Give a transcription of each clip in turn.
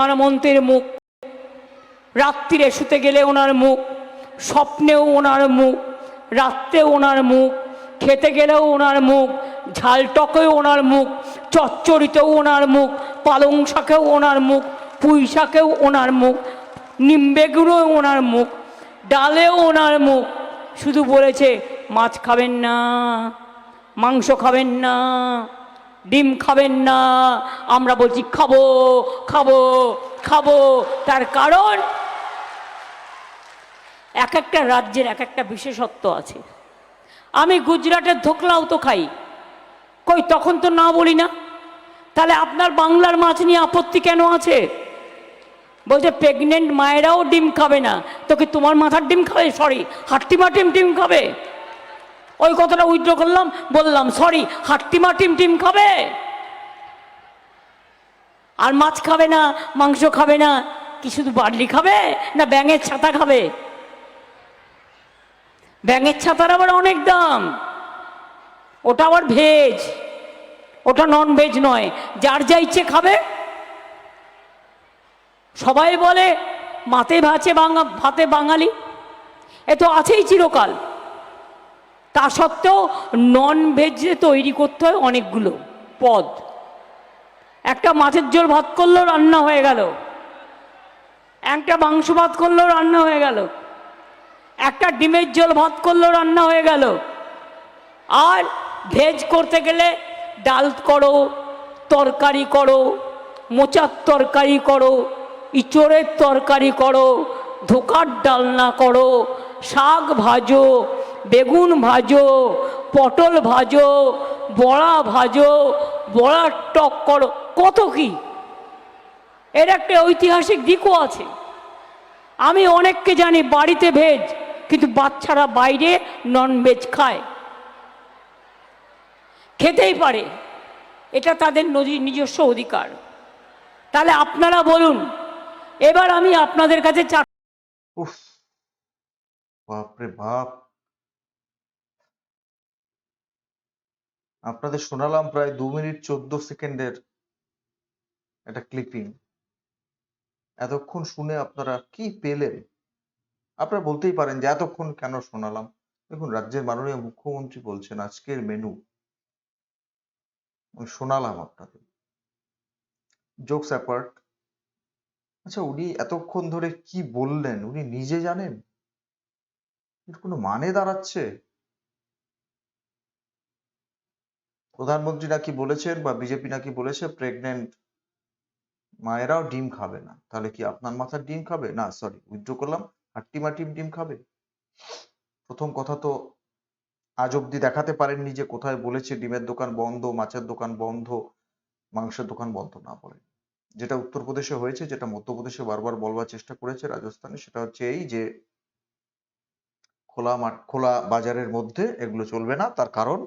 প্রধানমন্ত্রীর মুখ, রাত্রিরে শুতে গেলে ওনার মুখ, স্বপ্নেও ওনার মুখ, রাত্রেও ওনার মুখ, খেতে গেলেও ওনার মুখ, ঝাল টকেও ওনার মুখ, চচ্চড়িতেও ওনার মুখ, পালং শাকেও ওনার মুখ, পুঁই শাকেও ওনার মুখ, নিম বেগুনেও ওনার মুখ, ডালেও ওনার মুখ। শুধু বলেছে মাছ খাবেন না, মাংস খাবেন না, ডিম খাবেন না। আমরা বলছি খাবো খাবো খাবো। তার কারণ এক একটা রাজ্যের এক একটা বিশেষত্ব আছে। আমি গুজরাটের ধোকলাও তো খাই, কই তখন তো না বলি না। তাহলে আপনার বাংলার মাছ নিয়ে আপত্তি কেন আছে? বলছে প্রেগনেন্ট মায়েরাও ডিম খাবে না, তো কি তোমার মাথার ডিম খাবে? সরি, হাট্টিমা ডিম খাবে? ওই কথাটা উইথড্র করলাম, বললাম সরি, হাট্টিমা ডিম খাবে? আর মাছ খাবে না, মাংস খাবে না, কি শুধু বার্লি খাবে না ব্যাঙের ছাতা খাবে? ব্যাঙের ছাতার আবার অনেক দাম, ওটা আবার ভেজ, ওটা নন ভেজ নয়। যার যা ইচ্ছে খাবে। সবাই বলে মাতে ভাতে বাঙালি, এ তো আছেই চিরকাল। তা সত্ত্বেও নন ভেজে তৈরি করতে হয় অনেকগুলো পদ। একটা মাছের ঝোল ভাত করলেও রান্না হয়ে গেল, একটা মাংস ভাত করলেও রান্না হয়ে গেল, একটা ডিমের ঝোল ভাত করলেও রান্না হয়ে গেল। আর ভেজ করতে গেলে ডাল করো, তরকারি করো, মোচার তরকারি করো, ইঁচড়ের তরকারি করো, ধোকার ডালনা করো, শাক ভাজো, বেগুন ভাজো, পটল ভাজো, বড়া ভাজো, বড়ার টক করো, কত কি। এর একটা ঐতিহাসিক দিকও আছে। আমি অনেককে জানি বাড়িতে ভেজ, কিন্তু বাচ্চারা বাইরে নন ভেজ খায়, খেতেই পারে, এটা তাদের নিজস্ব অধিকার। তাহলে আপনারা বলুন, এবার আমি আপনাদের কাছে উফ, বাপরে বাপ, আপনাদের শোনালাম প্রায় 2 মিনিট 14 সেকেন্ডের একটা ক্লিপিং। এতক্ষণ শুনে আপনারা কি পেলেন? আপনারা বলতেই পারেন যে এতক্ষণ কেন শোনালাম। দেখুন, রাজ্যের মাননীয় মুখ্যমন্ত্রী বলছেন আজকের মেনু আমি শোনালাম আপনাদের। জোকস অ্যাপার্ট, আচ্ছা উনি এতক্ষণ ধরে কি বললেন উনি নিজে জানেন? এর কোনো মানে দাঁড়াচ্ছে? প্রধানমন্ত্রী নাকি বলেছেন বা বিজেপি নাকি বলেছে প্রেগনেন্ট মায়েরাও ডিম খাবে না। তাহলে কি আপনার মাথার ডিম খাবে? না, সরি, উইথড্র করলাম, হাট্টিমা ডিম খাবে? প্রথম কথা তো আজ অব্দি দেখাতে পারেননি যে কোথায় বলেছে ডিমের দোকান বন্ধ, মাছের দোকান বন্ধ, মাংসের দোকান বন্ধ না বলে। যেটা উত্তরপ্রদেশে হয়েছে, যেটা মধ্যপ্রদেশে বারবার বলবার চেষ্টা করেছে, রাজস্থানে, সেটা হচ্ছে এই যে খোলা বাজারের মধ্যে এগুলো চলবে না। তার কারণ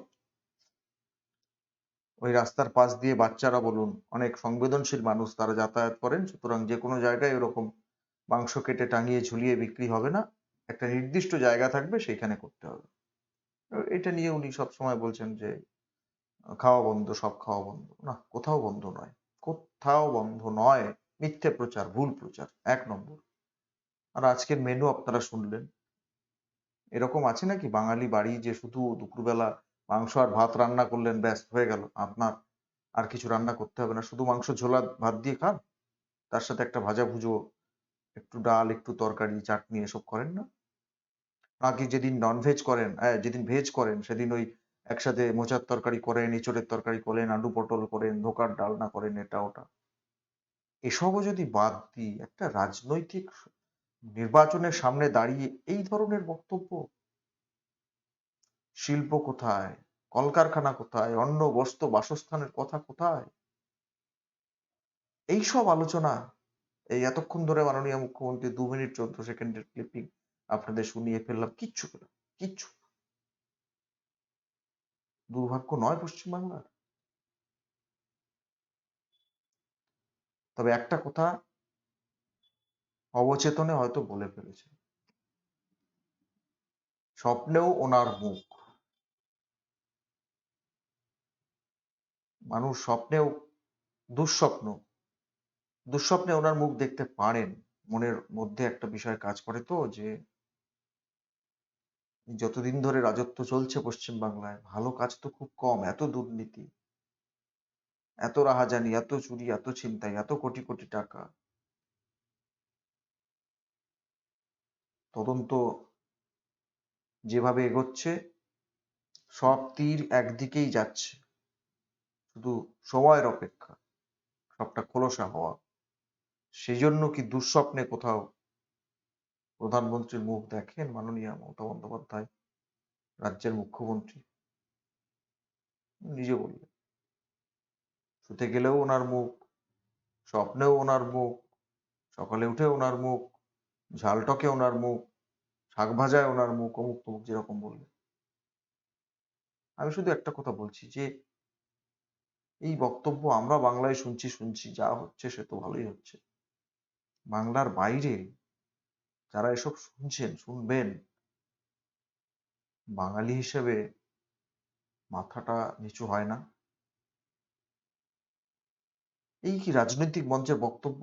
ওই রাস্তার পাশ দিয়ে বাচ্চারা বলুন, অনেক সংবেদনশীল মানুষ তারা যাতায়াত করেন, সুতরাং যে কোনো জায়গায় এরকম মাংস কেটে টাঙিয়ে ঝুলিয়ে বিক্রি হবে না, একটা নির্দিষ্ট জায়গা থাকবে, সেইখানে করতে হবে। এটা নিয়ে উনি সবসময় বলছেন যে খাওয়া বন্ধ, সব খাওয়া বন্ধ। না, কোথাও বন্ধ নয়, কোথাও বন্ধ নয়। মিথ্যে প্রচার, ভুল প্রচার 1 নম্বর। আর আজকের মেনু আপনারা শুনলেন। এরকম আছে নাকি বাঙালি বাড়ি যে শুধু দুপুরবেলা মাংস আর ভাত রান্না করলেন, ব্যাস হয়ে গেল, আপনার আর কিছু রান্না করতে হবে না, শুধু মাংস ঝোলা ভাত দিয়ে খান, তার সাথে একটা ভাজা ভুজো, একটু ডাল, একটু তরকারি, চাটনি, এসব করেন না? নাকি যেদিন ননভেজ করেন, যেদিন ভেজ করেন সেদিন ওই একসাথে মোচার তরকারি করেন, এঁচড়ের তরকারি করেন, আলু পটল করেন, ধোকার ডালনা করেন, এটা ওটা? এসবও যদি বাদ দিই, একটা রাজনৈতিক নির্বাচনের সামনে দাঁড়িয়ে এই ধরনের বক্তব্য! শিল্প কোথায়? কলকারখানা কোথায়? অন্ন, বস্ত্র, বাসস্থানের কথা কোথায়? এইসব আলোচনা এই এতক্ষণ ধরে মাননীয় মুখ্যমন্ত্রী 2 মিনিট 14 সেকেন্ডের ক্লিপিং আপনাদের শুনিয়ে ফেললাম, কিচ্ছু পেলাম কিচ্ছু। দুর্ভাগ্য নয় পশ্চিমবাংলার? তবে একটা কথা অবচেতনে হয়তো বলে ফেলেছে, স্বপ্নেও ওনার মুখ। মানুষ স্বপ্নেও দুঃস্বপ্ন দুঃস্বপ্নে ওনার মুখ দেখতে পারেন। মনের মধ্যে একটা বিষয় কাজ করে তো যে যতদিন ধরে রাজত্ব চলছে পশ্চিম বাংলায় ভালো কাজ তো খুব কম। এত দুর্নীতি, এত রাহাজানি, এত চুরি, এত ছিনতাই, এত কোটি কোটি টাকা। তদন্ত যেভাবে এগোচ্ছে সব তীর একদিকেই যাচ্ছে। শুধু সময়ের অপেক্ষা সবটা খোলসা হওয়া। সেই জন্য কি দুঃস্বপ্নে কোথাও প্রধানমন্ত্রীর মুখ দেখেন মাননীয় মমতা বন্দ্যোপাধ্যায়, রাজ্যের মুখ্যমন্ত্রী? নিজে বললেন শুতে গেলেও ওনার মুখ, স্বপ্নেও ওনার মুখ, সকালে উঠে ওনার মুখ, ঝালটকে ওনার মুখ, শাক ভাজায় ওনার মুখ, অমুক তমুক যেরকম বললেন। আমি শুধু একটা কথা বলছি যে এই বক্তব্য আমরা বাংলায় শুনছি, যা হচ্ছে সে তো ভালোই হচ্ছে। বাংলার বাইরে যারা এসব শুনছেন, শুনবেন, বাঙালি হিসেবে মাথাটা নিচু হয় না? এই কি রাজনৈতিক মঞ্চের বক্তব্য?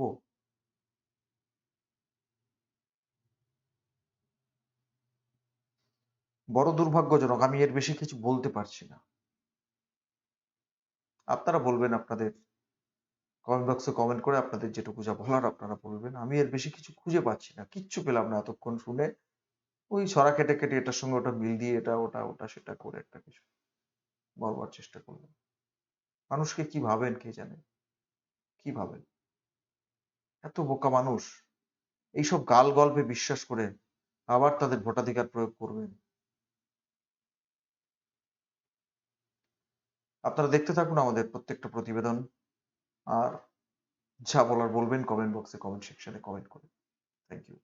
বড় দুর্ভাগ্যজনক। আমি এর বেশি কিছু বলতে পারছি না। আপনারা বলবেন আপনাদের কমেন্ট বক্সে কমেন্ট করে আপনাদের যেটুকু যা বলার আপনারা বলবেন। আমি এর বেশি কিছু খুঁজে পাচ্ছি না। কিচ্ছু পেলাম না এতক্ষণ শুনে। ওই ছড়া কেটে কেটে এটার সঙ্গে ওটা মিল দিয়ে এটা ওটা ওটা সেটা করে একটা কিছু বলবার চেষ্টা করলাম। মানুষকে কি ভাবেন কে জানে? কি ভাবেন? এত বোকা মানুষ এইসব গাল গল্পে বিশ্বাস করে আবার তাদের ভোটাধিকার প্রয়োগ করবেন। আপনারা দেখতে থাকুন আমাদের প্রত্যেকটা প্রতিবেদন। আর যা বলার বলবেন কমেন্ট বক্সে কমেন্ট সেকশনে কমেন্ট করে। Thank you.